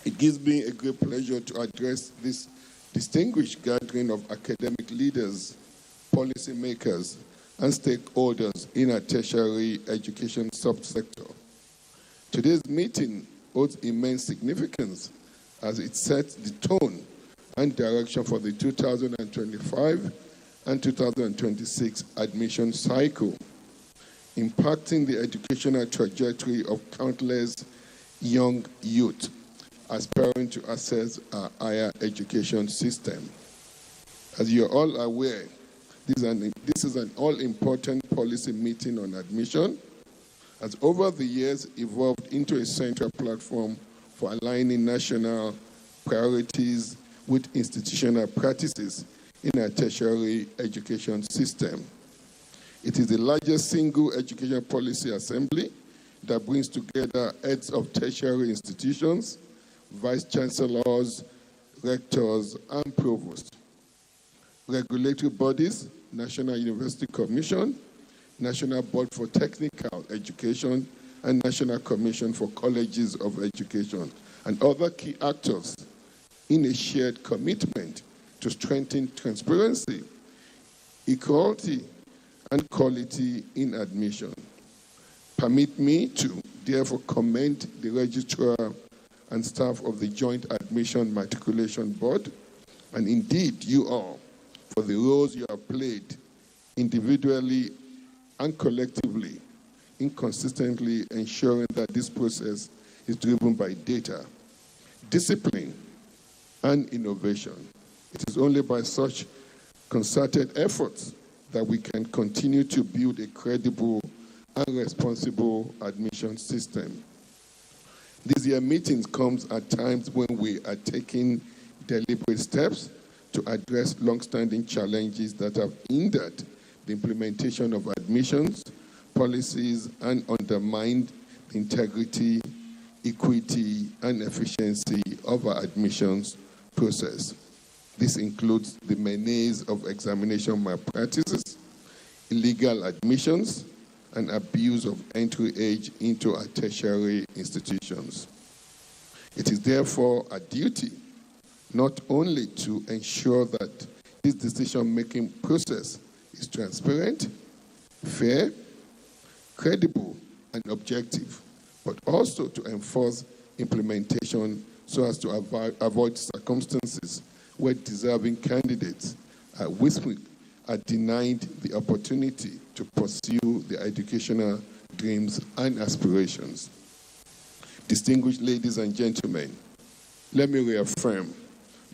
It gives me a great pleasure to address this distinguished gathering of academic leaders, policymakers, and stakeholders in our tertiary education subsector. Today's meeting holds immense significance as it sets the tone and direction for the 2025 and 2026 admission cycle, impacting the educational trajectory of countless young youth aspiring to access our higher education system. As you're all aware, this is an all-important policy meeting on admission, has over the years evolved into a central platform for aligning national priorities with institutional practices in our tertiary education system. It is the largest single education policy assembly that brings together heads of tertiary institutions, vice chancellors, rectors, and provosts, regulatory bodies, National University Commission, National Board for Technical Education, and National Commission for Colleges of Education, and other key actors in a shared commitment to strengthen transparency, equality, and quality in admission. Permit me to therefore commend the registrar and staff of the Joint Admission Matriculation Board, and indeed you all, for the roles you have played individually and collectively in consistently ensuring that this process is driven by data, discipline, and innovation. It is only by such concerted efforts that we can continue to build a credible and responsible admission system. This year's meeting comes at times when we are taking deliberate steps to address long-standing challenges that have hindered the implementation of admissions, policies, and undermined the integrity, equity, and efficiency of our admissions process. This includes the menace of examination malpractices, illegal admissions, and abuse of entry age into our tertiary institutions. It is therefore a duty not only to ensure that this decision-making process is transparent, fair, credible, and objective, but also to enforce implementation so as to avoid circumstances where deserving candidates are denied the opportunity to pursue their educational dreams and aspirations. Distinguished ladies and gentlemen, let me reaffirm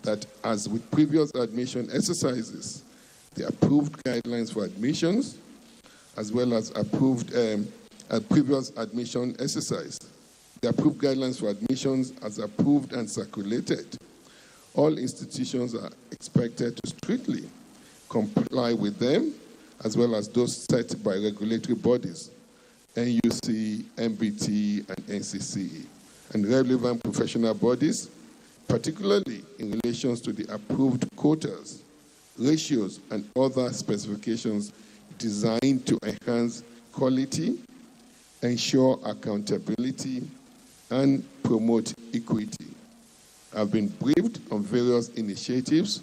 that as with previous admission exercises, the approved guidelines for admissions, as well as approved previous admission exercise, the approved guidelines for admissions as approved and circulated, all institutions are expected to strictly comply with them, as well as those set by regulatory bodies, NUC, MBT, and NCCE, and relevant professional bodies, particularly in relation to the approved quotas, ratios, and other specifications designed to enhance quality, ensure accountability, and promote equity. I've been briefed on various initiatives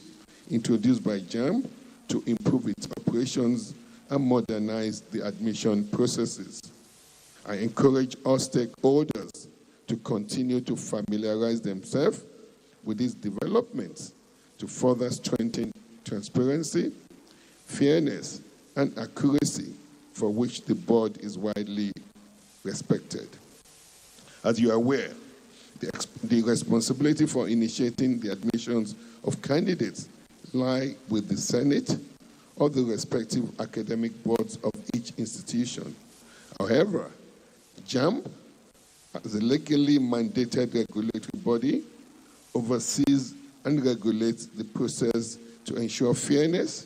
introduced by JAMB to improve its operations and modernize the admission processes. I encourage all stakeholders to continue to familiarize themselves with these developments to further strengthen transparency, fairness, and accuracy for which the board is widely respected. As you are aware, the responsibility for initiating the admissions of candidates lie with the Senate or the respective academic boards of each institution. However, JAMB, as a legally mandated regulatory body, oversees and regulates the process to ensure fairness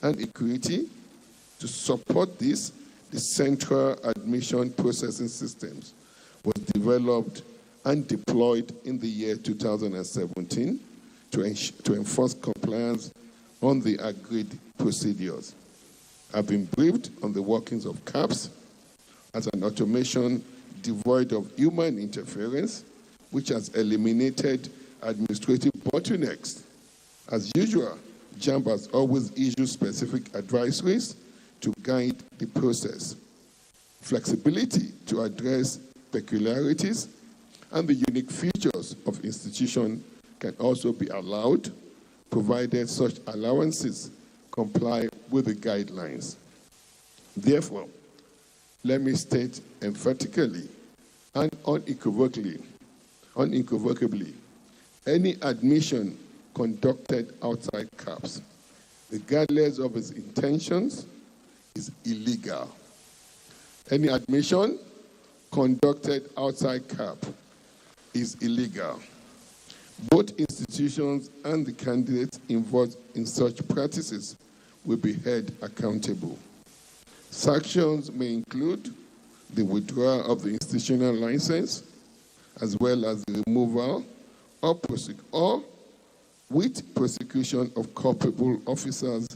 and equity. To support this, the Central Admission Processing Systems was developed and deployed in the year 2017 to enforce compliance on the agreed procedures. I've been briefed on the workings of CAPS as an automation devoid of human interference which has eliminated administrative bottlenecks. As usual, JAMB has always issued specific advisories to guide the process. Flexibility to address peculiarities and the unique features of institution can also be allowed, provided such allowances comply with the guidelines. Therefore, let me state emphatically and unequivocally, any admission conducted outside CAPS, regardless of its intentions, is illegal. Any admission conducted outside CAP is illegal. Both institutions and the candidates involved in such practices will be held accountable. Sanctions may include the withdrawal of the institutional license, as well as the removal or with prosecution of culpable officers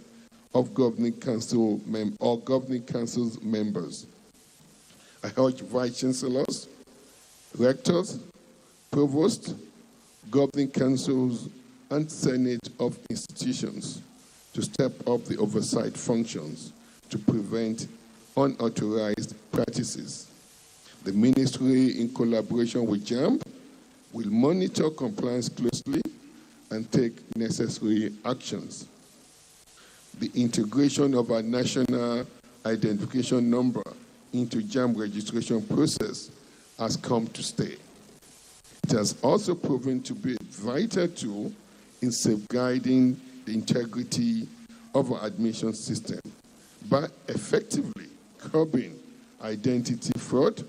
of governing council or governing council's members. I urge vice chancellors, rectors, provosts, governing councils, and senate of institutions to step up the oversight functions to prevent unauthorized practices. The ministry, in collaboration with JAMB, will monitor compliance closely and take necessary actions. The integration of our national identification number into JAMB registration process has come to stay. It has also proven to be a vital tool in safeguarding the integrity of our admission system by effectively curbing identity fraud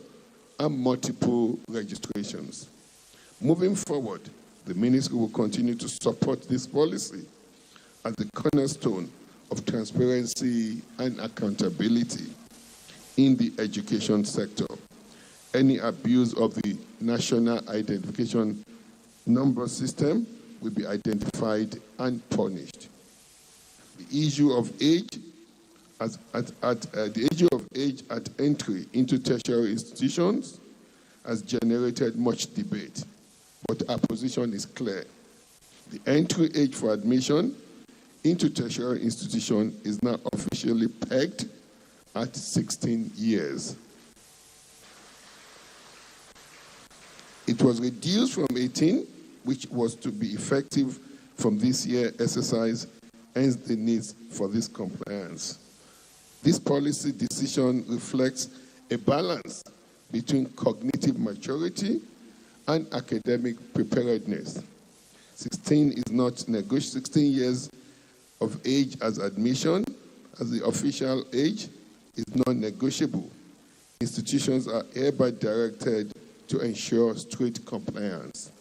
and multiple registrations. Moving forward, the ministry will continue to support this policy as the cornerstone of transparency and accountability in the education sector. Any abuse of the national identification number system will be identified and punished. The issue of age at entry into tertiary institutions has generated much debate, but our position is clear. The entry age for admission into tertiary institution is now officially pegged at 16 years. It was reduced from 18, which was to be effective from this year exercise, hence the need for this compliance. This policy decision reflects a balance between cognitive maturity and academic preparedness. 16 is not negotiable. 16 years of age as admission, as the official age, is non-negotiable. Institutions are hereby directed to ensure strict compliance.